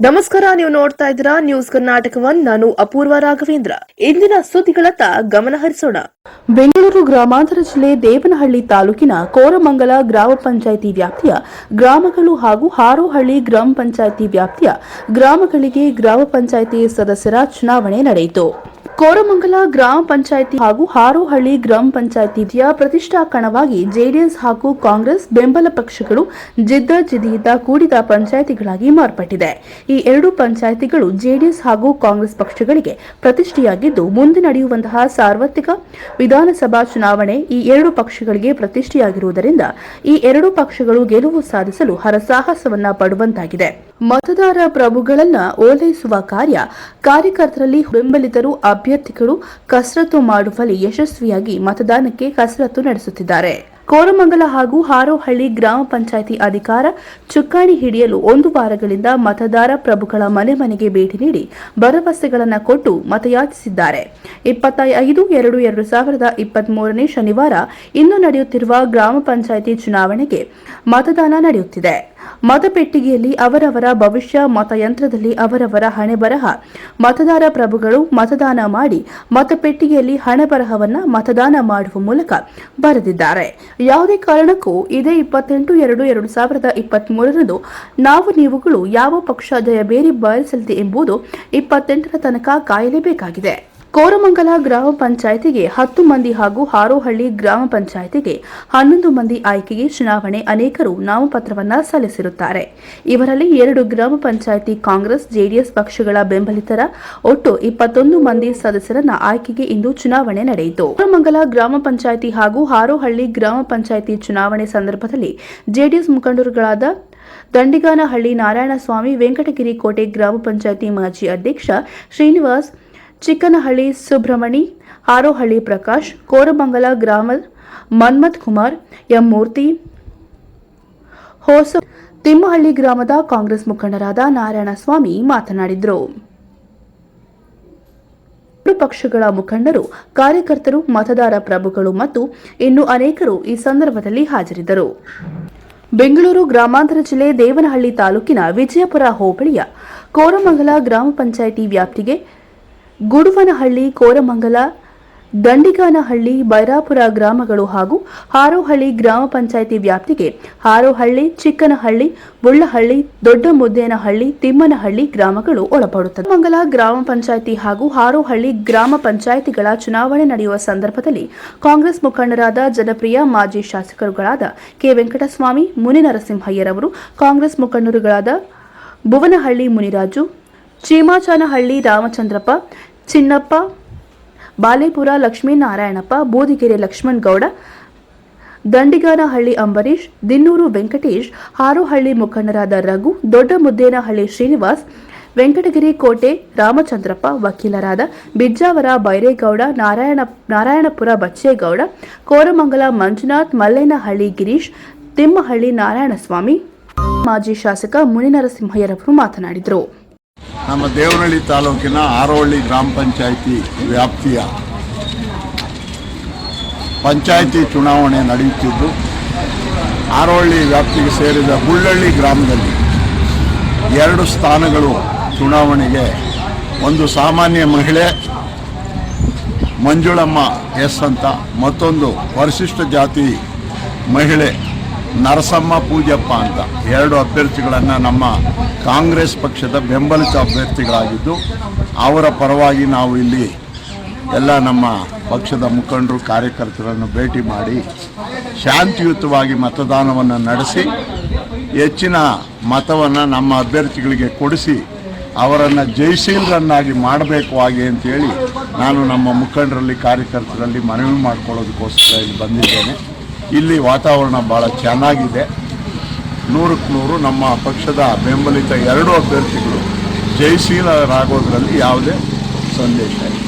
ನಮಸ್ಕಾರ, ನೀವು ನೋಡ್ತಾ ಇದ್ದೀರಾ ನ್ಯೂಸ್ ಕರ್ನಾಟಕವನ್. ನಾನು ಅಪೂರ್ವ ರಾಘವೇಂದ್ರ. ಇಂದಿನ ಸುದ್ದಿಗಳತ್ತ ಗಮನ ಹರಿಸೋಣ. ಬೆಂಗಳೂರು ಗ್ರಾಮಾಂತರ ಜಿಲ್ಲೆ ದೇವನಹಳ್ಳಿ ತಾಲೂಕಿನ ಕೋರಮಂಗಲ ಗ್ರಾಮ ಪಂಚಾಯಿತಿ ವ್ಯಾಪ್ತಿಯ ಗ್ರಾಮಗಳು ಹಾಗೂ ಹಾರೋಹಳ್ಳಿ ಗ್ರಾಮ ಪಂಚಾಯಿತಿ ವ್ಯಾಪ್ತಿಯ ಗ್ರಾಮಗಳಿಗೆ ಗ್ರಾಮ ಪಂಚಾಯಿತಿ ಸದಸ್ಯರ ಚುನಾವಣೆ ನಡೆಯಿತು. ಕೋರಮಂಗಲ ಗ್ರಾಮ ಪಂಚಾಯಿತಿ ಹಾಗೂ ಹಾರೋಹಳ್ಳಿ ಗ್ರಾಮ ಪಂಚಾಯಿತಿಯ ಪ್ರತಿಷ್ಠಾ ಕಣವಾಗಿ ಜೆಡಿಎಸ್ ಹಾಗೂ ಕಾಂಗ್ರೆಸ್ ಬೆಂಬಲ ಪಕ್ಷಗಳು ಜಿದ್ದಿಯಿಂದ ಕೂಡಿದ ಪಂಚಾಯಿತಿಗಳಾಗಿ ಮಾರ್ಪಟ್ಟಿದೆ. ಈ ಎರಡು ಪಂಚಾಯಿತಿಗಳು ಜೆಡಿಎಸ್ ಹಾಗೂ ಕಾಂಗ್ರೆಸ್ ಪಕ್ಷಗಳಿಗೆ ಪ್ರತಿಷ್ಠೆಯಾಗಿದ್ದು, ಮುಂದೆ ನಡೆಯುವಂತಹ ಸಾರ್ವತ್ರಿಕ ವಿಧಾನಸಭಾ ಚುನಾವಣೆ ಈ ಎರಡು ಪಕ್ಷಗಳಿಗೆ ಪ್ರತಿಷ್ಠೆಯಾಗಿರುವುದರಿಂದ ಈ ಎರಡು ಪಕ್ಷಗಳು ಗೆಲುವು ಸಾಧಿಸಲು ಹರಸಾಹಸವನ್ನ ಪಡುವಂತಾಗಿದೆ. ಮತದಾರ ಪ್ರಭುಗಳನ್ನ ಓಲೈಸುವ ಕಾರ್ಯಕರ್ತರಲ್ಲಿ ಬೆಂಬಲಿತರು ಅಭ್ಯರ್ಥಿಗಳು ಕಸರತ್ತು ಮಾಡುವಲ್ಲಿ ಯಶಸ್ವಿಯಾಗಿ ಮತದಾನಕ್ಕೆ ಕಸರತ್ತು ನಡೆಸುತ್ತಿದ್ದಾರೆ. ಕೋರಮಂಗಲ ಹಾಗೂ ಹಾರೋಹಳ್ಳಿ ಗ್ರಾಮ ಪಂಚಾಯಿತಿ ಅಧಿಕಾರ ಚುಕ್ಕಾಣಿ ಹಿಡಿಯಲು 1 ವಾರಗಳಿಂದ ಮತದಾರ ಪ್ರಭುಗಳ ಮನೆ ಮನೆಗೆ ಭೇಟಿ ನೀಡಿ ಭರವಸೆಗಳನ್ನು ಕೊಟ್ಟು ಮತಯಾಚಿಸಿದ್ದಾರೆ. 25/2/2023 ಶನಿವಾರ ಇಂದು ನಡೆಯುತ್ತಿರುವ ಗ್ರಾಮ ಪಂಚಾಯಿತಿ ಚುನಾವಣೆಗೆ ಮತದಾನ ನಡೆಯುತ್ತಿದೆ. ಮತಪೆಟ್ಟಿಗೆಯಲ್ಲಿ ಅವರವರ ಭವಿಷ್ಯ, ಮತಯಂತ್ರದಲ್ಲಿ ಅವರವರ ಹಣೆಬರಹ ಮತದಾರ ಪ್ರಭುಗಳು ಮತದಾನ ಮಾಡಿ ಮತಪೆಟ್ಟಿಗೆಯಲ್ಲಿ ಹಣೆಬರಹವನ್ನ ಮತದಾನ ಮಾಡುವ ಮೂಲಕ ಬರೆದಿದ್ದಾರೆ. ಯಾವುದೇ ಕಾರಣಕ್ಕೂ ಇದೇ 28/2/2023 ನಾವು ನೀವುಗಳು ಯಾವ ಪಕ್ಷ ಜಯಬೇರಿ ಬಾರಿಸಲಿದೆ ಎಂಬುದು 28ರ ತನಕ ಕಾಯಲೇಬೇಕಾಗಿದೆ. ಕೋರಮಂಗಲ ಗ್ರಾಮ ಪಂಚಾಯಿತಿಗೆ 10 ಮಂದಿ ಹಾಗೂ ಹಾರೋಹಳ್ಳಿ ಗ್ರಾಮ ಪಂಚಾಯಿತಿಗೆ 11 ಮಂದಿ ಆಯ್ಕೆಗೆ ಚುನಾವಣೆ ಅನೇಕರು ನಾಮಪತ್ರವನ್ನ ಸಲ್ಲಿಸಿರುತ್ತಾರೆ. ಇವರಲ್ಲಿ 2 ಗ್ರಾಮ ಪಂಚಾಯಿತಿ ಕಾಂಗ್ರೆಸ್ ಜೆಡಿಎಸ್ ಪಕ್ಷಗಳ ಬೆಂಬಲಿತರ ಒಟ್ಟು 21 ಮಂದಿ ಸದಸ್ಯರನ್ನ ಆಯ್ಕೆಗೆ ಇಂದು ಚುನಾವಣೆ ನಡೆಯಿತು. ಕೋರಮಂಗಲ ಗ್ರಾಮ ಪಂಚಾಯಿತಿ ಹಾಗೂ ಹಾರೋಹಳ್ಳಿ ಗ್ರಾಮ ಪಂಚಾಯಿತಿ ಚುನಾವಣೆ ಸಂದರ್ಭದಲ್ಲಿ ಜೆಡಿಎಸ್ ಮುಖಂಡರುಗಳಾದ ದಂಡಿಗಾನಹಳ್ಳಿ ನಾರಾಯಣಸ್ವಾಮಿ, ವೆಂಕಟಗಿರಿ ಕೋಟೆ ಗ್ರಾಮ ಪಂಚಾಯಿತಿ ಮಾಜಿ ಅಧ್ಯಕ್ಷ ಶ್ರೀನಿವಾಸ್, ಚಿಕ್ಕನಹಳ್ಳಿ ಸುಬ್ರಹ್ಮಣಿ, ಹಾರೋಹಳ್ಳಿ ಪ್ರಕಾಶ್, ಕೋರಮಂಗಲ ಗ್ರಾಮ ಮನ್ಮಥ್ ಕುಮಾರ್, ಎಂ ಮೂರ್ತಿ, ಹೊಸ ತಿಮ್ಮಹಳ್ಳಿ ಗ್ರಾಮದ ಕಾಂಗ್ರೆಸ್ ಮುಖಂಡರಾದ ನಾರಾಯಣಸ್ವಾಮಿ ಮಾತನಾಡಿದರು. ಪಕ್ಷಗಳ ಮುಖಂಡರು, ಕಾರ್ಯಕರ್ತರು, ಮತದಾರ ಪ್ರಭುಗಳು ಮತ್ತು ಇನ್ನು ಅನೇಕರು ಈ ಸಂದರ್ಭದಲ್ಲಿ ಹಾಜರಿದ್ದರು. ಬೆಂಗಳೂರು ಗ್ರಾಮಾಂತರ ಜಿಲ್ಲೆ ದೇವನಹಳ್ಳಿ ತಾಲೂಕಿನ ವಿಜಯಪುರ ಹೋಬಳಿಯ ಕೋರಮಂಗಲ ಗ್ರಾಮ ಪಂಚಾಯಿತಿ ವ್ಯಾಪ್ತಿಗೆ ಗುಡುವನಹಳ್ಳಿ, ಕೋರಮಂಗಲ, ದಂಡಿಗಾನಹಳ್ಳಿ, ಬೈರಾಪುರ ಗ್ರಾಮಗಳು ಹಾಗೂ ಹಾರೋಹಳ್ಳಿ ಗ್ರಾಮ ಪಂಚಾಯಿತಿ ವ್ಯಾಪ್ತಿಗೆ ಹಾರೋಹಳ್ಳಿ, ಚಿಕ್ಕನಹಳ್ಳಿ, ಬುಳ್ಳಹಳ್ಳಿ, ದೊಡ್ಡ ಮುದ್ದೇನಹಳ್ಳಿ, ತಿಮ್ಮನಹಳ್ಳಿ ಗ್ರಾಮಗಳು ಒಳಪಡುತ್ತವೆ. ಮಂಗಲ ಗ್ರಾಮ ಪಂಚಾಯಿತಿ ಹಾಗೂ ಹಾರೋಹಳ್ಳಿ ಗ್ರಾಮ ಪಂಚಾಯಿತಿಗಳ ಚುನಾವಣೆ ನಡೆಯುವ ಸಂದರ್ಭದಲ್ಲಿ ಕಾಂಗ್ರೆಸ್ ಮುಖಂಡರಾದ ಜನಪ್ರಿಯ ಮಾಜಿ ಶಾಸಕರುಗಳಾದ ಕೆ. ವೆಂಕಟಸ್ವಾಮಿ, ಮುನಿನರಸಿಂಹಯ್ಯರವರು, ಕಾಂಗ್ರೆಸ್ ಮುಖಂಡರುಗಳಾದ ಭುವನಹಳ್ಳಿ ಮುನಿರಾಜು, ಚೀಮಾಚನಹಳ್ಳಿ ರಾಮಚಂದ್ರಪ್ಪ, ಚಿನ್ನಪ್ಪ, ಬಾಲೇಪುರ ಲಕ್ಷ್ಮೀನಾರಾಯಣಪ್ಪ, ಬೂದಿಗೆರೆ ಲಕ್ಷ್ಮಣ್ ಗೌಡ, ದಂಡಿಗಾನಹಳ್ಳಿ ಅಂಬರೀಶ್, ದಿನ್ನೂರು ವೆಂಕಟೇಶ್, ಹಾರೋಹಳ್ಳಿ ಮುಖಂಡರಾದ ರಘು, ದೊಡ್ಡ ಮುದ್ದೇನಹಳ್ಳಿ ಶ್ರೀನಿವಾಸ್, ವೆಂಕಟಗಿರಿ ಕೋಟೆ ರಾಮಚಂದ್ರಪ್ಪ, ವಕೀಲರಾದ ಬಿಜ್ಜಾವರ ಬೈರೇಗೌಡ, ನಾರಾಯಣಪುರ ಬಚ್ಚೇಗೌಡ, ಕೋರಮಂಗಲ ಮಂಜುನಾಥ್, ಮಲ್ಲೇನಹಳ್ಳಿ ಗಿರೀಶ್, ತಿಮ್ಮಹಳ್ಳಿ ನಾರಾಯಣಸ್ವಾಮಿ, ಮಾಜಿ ಶಾಸಕ ಮುನಿನರಸಿಂಹಯ್ಯರವರು ಮಾತನಾಡಿದರು. ನಮ್ಮ ದೇವನಹಳ್ಳಿ ತಾಲೂಕಿನ ಹಾರೋಹಳ್ಳಿ ಗ್ರಾಮ ಪಂಚಾಯಿತಿ ವ್ಯಾಪ್ತಿಯ ಪಂಚಾಯಿತಿ ಚುನಾವಣೆ ನಡೆಯುತ್ತಿದ್ದು, ಹಾರೋಹಳ್ಳಿ ವ್ಯಾಪ್ತಿಗೆ ಸೇರಿದ ಬುಳ್ಳಹಳ್ಳಿ ಗ್ರಾಮದಲ್ಲಿ 2 ಸ್ಥಾನಗಳು ಚುನಾವಣೆಗೆ, ಒಂದು ಸಾಮಾನ್ಯ ಮಹಿಳೆ ಮಂಜುಳಮ್ಮ ಎಸ್ ಅಂತ, ಮತ್ತೊಂದು ಪರಿಶಿಷ್ಟ ಜಾತಿ ಮಹಿಳೆ ನರಸಮ್ಮ ಪೂಜಪ್ಪ ಅಂತ 2 ಅಭ್ಯರ್ಥಿಗಳನ್ನು ನಮ್ಮ ಕಾಂಗ್ರೆಸ್ ಪಕ್ಷದ ಬೆಂಬಲಿತ ಅಭ್ಯರ್ಥಿಗಳಾಗಿದ್ದು, ಅವರ ಪರವಾಗಿ ನಾವು ಇಲ್ಲಿ ಎಲ್ಲ ನಮ್ಮ ಪಕ್ಷದ ಮುಖಂಡರು, ಕಾರ್ಯಕರ್ತರನ್ನು ಭೇಟಿ ಮಾಡಿ ಶಾಂತಿಯುತವಾಗಿ ಮತದಾನವನ್ನು ನಡೆಸಿ ಹೆಚ್ಚಿನ ಮತವನ್ನು ನಮ್ಮ ಅಭ್ಯರ್ಥಿಗಳಿಗೆ ಕೊಡಿಸಿ ಅವರನ್ನು ಜಯಶೀಲರನ್ನಾಗಿ ಮಾಡಬೇಕು ಹಾಗೆ ಅಂತೇಳಿ ನಾನು ನಮ್ಮ ಮುಖಂಡರಲ್ಲಿ, ಕಾರ್ಯಕರ್ತರಲ್ಲಿ ಮನವಿ ಮಾಡಿಕೊಳ್ಳೋದಕ್ಕೋಸ್ಕರ ಇಲ್ಲಿ ಬಂದಿದ್ದೇನೆ. ಇಲ್ಲಿ ವಾತಾವರಣ ಭಾಳ ಚೆನ್ನಾಗಿದೆ. 100ಕ್ಕೆ 100 ನಮ್ಮ ಪಕ್ಷದ ಬೆಂಬಲಿತ 2 ಅಭ್ಯರ್ಥಿಗಳು ಜಯಶೀಲರಾಗೋದ್ರಲ್ಲಿ ಯಾವುದೇ ಸಂದೇಹ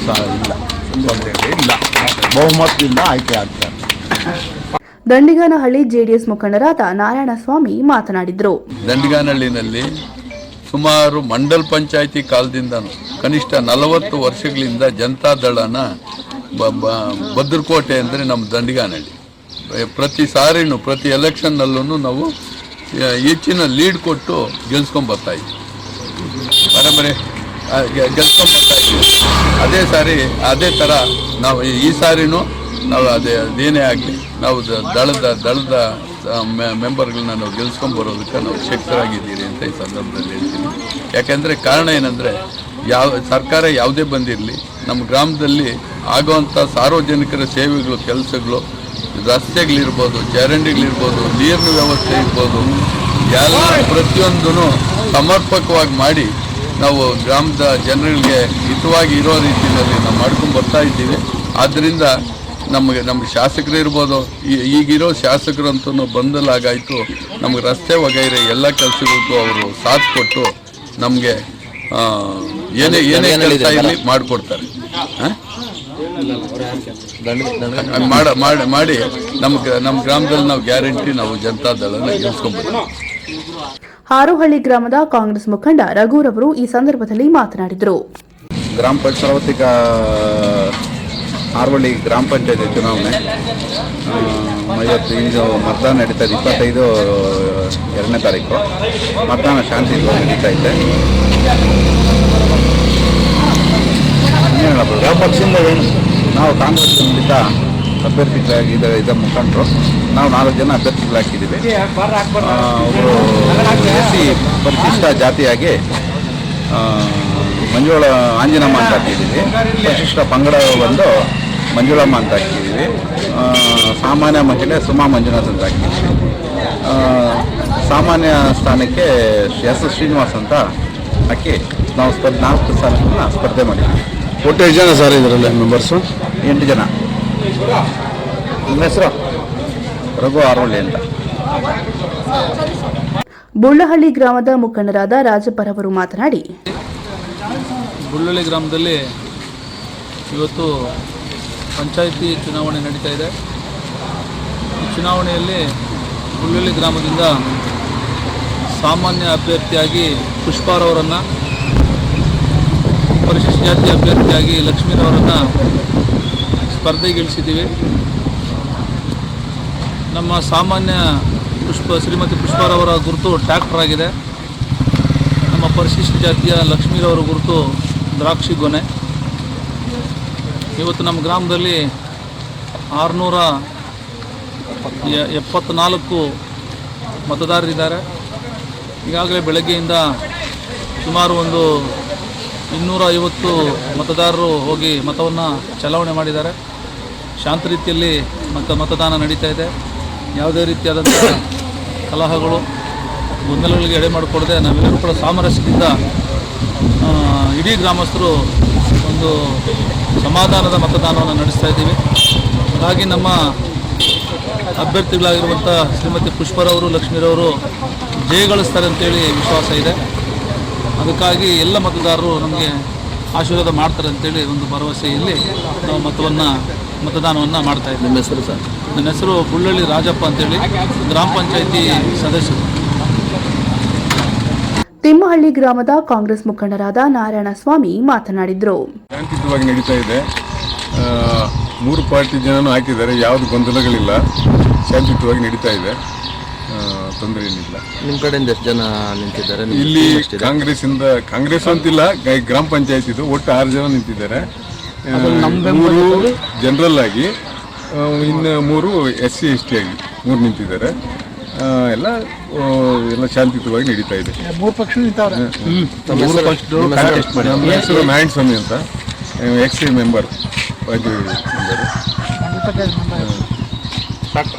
ಇಲ್ಲ, ಬಹುಮತದಿಂದ ಆಯ್ಕೆ ಆಗ್ತಾರೆ. ದಂಡಿಗಾನಹಳ್ಳಿ ಜೆಡಿಎಸ್ ಮುಖಂಡರಾದ ನಾರಾಯಣಸ್ವಾಮಿ ಮಾತನಾಡಿದರು. ದಂಡಿಗಾನಹಳ್ಳಿನಲ್ಲಿ ಸುಮಾರು ಮಂಡಲ್ ಪಂಚಾಯಿತಿ ಕಾಲದಿಂದ ಕನಿಷ್ಠ 40 ವರ್ಷಗಳಿಂದ ಜನತಾದಳನ ಭದ್ರಕೋಟೆ ಅಂದರೆ ನಮ್ಮ ದಂಡಿಗಾನಹಳ್ಳಿ ಪ್ರತಿ ಸಾರಿನೂ ಪ್ರತಿ ಎಲೆಕ್ಷನ್ನಲ್ಲೂ ನಾವು ಹೆಚ್ಚಿನ ಲೀಡ್ ಕೊಟ್ಟು ಗೆಲ್ಸ್ಕೊಂಡು ಬರ್ತಾಯಿದ್ವಿ. ಬರೀ ಗೆಲ್ಸ್ಕೊಂಡ್ಬರ್ತಾ ಇದ್ದೀವಿ. ಅದೇ ಥರ ನಾವು ಈ ಸಾರಿನೂ ನಾವು ಅದೇನೇ ಆಗಲಿ ನಾವು ದಳದ ಮೆಂಬರ್ಗಳನ್ನ ನಾವು ಗೆಲ್ಸ್ಕೊಂಡ್ಬರೋದಕ್ಕೆ ನಾವು ಶಕ್ತರಾಗಿದ್ದೀರಿ ಅಂತ ಈ ಸಂದರ್ಭದಲ್ಲಿ ಹೇಳ್ತೀನಿ. ಯಾಕೆಂದರೆ ಕಾರಣ ಏನಂದರೆ ಸರ್ಕಾರ ಯಾವುದೇ ಬಂದಿರಲಿ ನಮ್ಮ ಗ್ರಾಮದಲ್ಲಿ ಆಗುವಂಥ ಸಾರ್ವಜನಿಕರ ಸೇವೆಗಳು, ಕೆಲಸಗಳು, ರಸ್ತೆಗಳಿರ್ಬೋದು, ಚರಂಡಿಗಳಿರ್ಬೋದು, ನೀರಿನ ವ್ಯವಸ್ಥೆ ಇರ್ಬೋದು, ಎಲ್ಲ ಪ್ರತಿಯೊಂದೂ ಸಮರ್ಪಕವಾಗಿ ಮಾಡಿ ನಾವು ಗ್ರಾಮದ ಜನಗಳಿಗೆ ಹಿತವಾಗಿ ಇರೋ ರೀತಿಯಲ್ಲಿ ನಾವು ಮಾಡ್ಕೊಂಡು ಬರ್ತಾ ಇದ್ದೀವಿ. ಆದ್ದರಿಂದ ನಮಗೆ ಶಾಸಕರು ಇರ್ಬೋದು, ಈಗಿರೋ ಶಾಸಕರಂತೂ ಬಂದಲಾಗಾಯಿತು ನಮಗೆ ರಸ್ತೆ ವಗೈರೆ ಎಲ್ಲ ಕೆಲಸಗಳಿಗೂ ಅವರು ಸಾಥ್ ಕೊಟ್ಟು ನಮಗೆ ಏನೇ ಕೆಲಸ ಇಲ್ಲಿ ಮಾಡಿಕೊಡ್ತಾರೆ. ಮಾಡಿ ನಮ್ಮ ಗ್ರಾಮದಲ್ಲಿ ನಾವು ಗ್ಯಾರಂಟಿ ನಾವು ಜನತಾದಳನ ಗೆಲ್ಸ್ಕೊಂಡ್ಬರ್ತೀವಿ. ಹಾರೋಹಳ್ಳಿ ಗ್ರಾಮದ ಕಾಂಗ್ರೆಸ್ ಮುಖಂಡ ರಘುರವರು ಈ ಸಂದರ್ಭದಲ್ಲಿ ಮಾತನಾಡಿದರು. ಗ್ರಾಮ ಸಾರ್ವತ್ರಿಕ ಹಾರೋಹಳ್ಳಿ ಗ್ರಾಮ ಪಂಚಾಯತಿ ಚುನಾವಣೆ ಇವತ್ತು ಇಂದು ಮತದಾನ ನಡೀತಾ ಇದೆ. 25 2ನೇ ತಾರೀಕು ಮತದಾನ ಶಾಂತಿಯುತವಾಗಿ ನಡೀತಾ ಇದೆ. ಯಾವ ಪಕ್ಷದಿಂದ ನಾವು ಕಾಂಗ್ರೆಸ್ನಿಂದ ಅಭ್ಯರ್ಥಿಗಳಾಗಿದ್ದ ಮುಖಂಡರು ನಾವು 4 ಜನ ಅಭ್ಯರ್ಥಿಗಳಾಗಿದ್ದೀವಿ. ಅವರು SC ಪರಿಶಿಷ್ಟ ಜಾತಿಯಾಗಿ ಮಂಜುಳ ಆಂಜನಮ್ಮ ಅಂತ ಹಾಕಿದ್ದೀವಿ. ಪರಿಶಿಷ್ಟ ಪಂಗಡ ಬಂದು ಮಂಜುಳಮ್ಮ ಅಂತ ಹಾಕಿದ್ದೀವಿ. ಸಾಮಾನ್ಯ ಮಹಿಳೆ ಸುಮಾ ಮಂಜುನಾಥ್ ಅಂತ ಹಾಕಿದ್ದೀವಿ. ಸಾಮಾನ್ಯ ಸ್ಥಾನಕ್ಕೆ S ಶ್ರೀನಿವಾಸ್ ಅಂತ ಹಾಕಿ ನಾವು 4 ಸ್ಥಾನವನ್ನು ಸ್ಪರ್ಧೆ ಮಾಡಿದ್ದೀವಿ. ಒಟ್ಟು ಎಷ್ಟು ಜನ ಸರ್ ಇದರಲ್ಲಿ ಮೆಂಬರ್ಸು? 8 ಜನ. ನಿಮ್ಮ ಹೆಸರು? ರಘು ಹಾರೋಹಳ್ಳಿ ಅಂತ. ಬುಳ್ಳಹಳ್ಳಿ ಗ್ರಾಮದ ಮುಖಂಡರಾದ ರಾಜಪ್ಪರವರು ಮಾತನಾಡಿ, ಬುಳ್ಳಹಳ್ಳಿ ಗ್ರಾಮದಲ್ಲಿ ಇವತ್ತು ಪಂಚಾಯಿತಿ ಚುನಾವಣೆ ನಡೀತಾ ಇದೆ. ಈ ಚುನಾವಣೆಯಲ್ಲಿ ಬುಳ್ಳಹಳ್ಳಿ ಗ್ರಾಮದಿಂದ ಸಾಮಾನ್ಯ ಅಭ್ಯರ್ಥಿಯಾಗಿ ಪುಷ್ಪಾರವರನ್ನು, ಪರಿಶಿಷ್ಟ ಜಾತಿ ಅಭ್ಯರ್ಥಿಯಾಗಿ ಲಕ್ಷ್ಮೀರವರನ್ನು ಸ್ಪರ್ಧೆಗಿಳಿಸಿದ್ದೀವಿ. ನಮ್ಮ ಸಾಮಾನ್ಯ ಶ್ರೀಮತಿ ಪುಷ್ಪಾರವರ ಗುರುತು ಟ್ರ್ಯಾಕ್ಟರ್ ಆಗಿದೆ. ನಮ್ಮ ಪರಿಶಿಷ್ಟ ಜಾತಿಯ ಲಕ್ಷ್ಮೀರವರ ಗುರುತು ದ್ರಾಕ್ಷಿ ಗೊನೆ. ಇವತ್ತು ನಮ್ಮ ಗ್ರಾಮದಲ್ಲಿ 674 ಮತದಾರರಿದ್ದಾರೆ. ಈಗಾಗಲೇ ಬೆಳಗ್ಗೆಯಿಂದ ಸುಮಾರು ಒಂದು 250 ಮತದಾರರು ಹೋಗಿ ಮತವನ್ನು ಚಲಾವಣೆ ಮಾಡಿದ್ದಾರೆ. ಶಾಂತ ರೀತಿಯಲ್ಲಿ ಮತದಾನ ನಡೀತಾ ಇದೆ. ಯಾವುದೇ ರೀತಿಯಾದಂಥ ಕಲಹಗಳು, ಗೊಂದಲಗಳಿಗೆ ಎಡೆ ಮಾಡಿಕೊಡದೆ ನಾವೆಲ್ಲರೂ ಕೂಡ ಸಾಮರಸ್ಯದಿಂದ ಇಡೀ ಗ್ರಾಮಸ್ಥರು ಒಂದು ಸಮಾಧಾನದ ಮತದಾನವನ್ನು ನಡೆಸ್ತಾ ಇದ್ದೀವಿ. ಹಾಗಾಗಿ ನಮ್ಮ ಅಭ್ಯರ್ಥಿಗಳಾಗಿರುವಂಥ ಶ್ರೀಮತಿ ಪುಷ್ಪರವರು, ಲಕ್ಷ್ಮೀರವರು ಜಯಗಳಿಸ್ತಾರೆ ಅಂತೇಳಿ ವಿಶ್ವಾಸ ಇದೆ. ಅದಕ್ಕಾಗಿ ಎಲ್ಲ ಮತದಾರರು ನಮಗೆ ಆಶೀರ್ವಾದ ಮಾಡ್ತಾರೆ ಅಂತೇಳಿ ಒಂದು ಭರವಸೆಯಲ್ಲಿ ನಾವು ಮತದಾನವನ್ನು ಮಾಡ್ತಾ ಇದ್ದೀವಿ. ನಿಮ್ಮ ಹೆಸರು ಸರ್? ನನ್ನ ಹೆಸರು ಬುಳ್ಳಹಳ್ಳಿ ರಾಜಪ್ಪ ಅಂತೇಳಿ, ಗ್ರಾಮ ಪಂಚಾಯಿತಿ ಸದಸ್ಯರು. ತಿಮ್ಮಹಳ್ಳಿ ಗ್ರಾಮದ ಕಾಂಗ್ರೆಸ್ ಮುಖಂಡರಾದ ನಾರಾಯಣಸ್ವಾಮಿ ಮಾತನಾಡಿದರು. ಶಾಂತಿಯುತವಾಗಿ ನಡೀತಾ ಇದೆ. 3 ಪಾರ್ಟಿ ಜನನೂ ಹಾಕಿದ್ದಾರೆ. ಯಾವುದು ಗೊಂದಲಗಳಿಲ್ಲ, ಶಾಂತಿಯುತವಾಗಿ ನಡೀತಾ ಇದೆ, ತೊಂದರೆ ಏನಿಲ್ಲ. ನಿಮ್ಮ ಕಡೆಯಿಂದ ಎಷ್ಟು ಜನ ನಿಂತಿದ್ದಾರೆ ಇಲ್ಲಿ? ಕಾಂಗ್ರೆಸ್ ಅಂತಿಲ್ಲ, ಗ್ರಾಮ ಪಂಚಾಯತ್ ಇದು ಒಟ್ಟು 6 ಜನ ನಿಂತಿದ್ದಾರೆ. 3 ಜನರಲ್ ಆಗಿ, ಇನ್ನು 3 SC ST ಆಗಿ 3 ನಿಂತಿದ್ದಾರೆ. ಎಲ್ಲ ಶಾಂತಿಯುತವಾಗಿ ನಡೀತಾ ಇದೆ. 3 ಪಕ್ಷ ನಿಂತವ್ರೆ. ನಮ್ಮ ಹೆಸರು ನಾರಾಯಣ ಸ್ವಾಮಿ ಅಂತ, XC ಮೆಂಬರ್. ಸಾಕು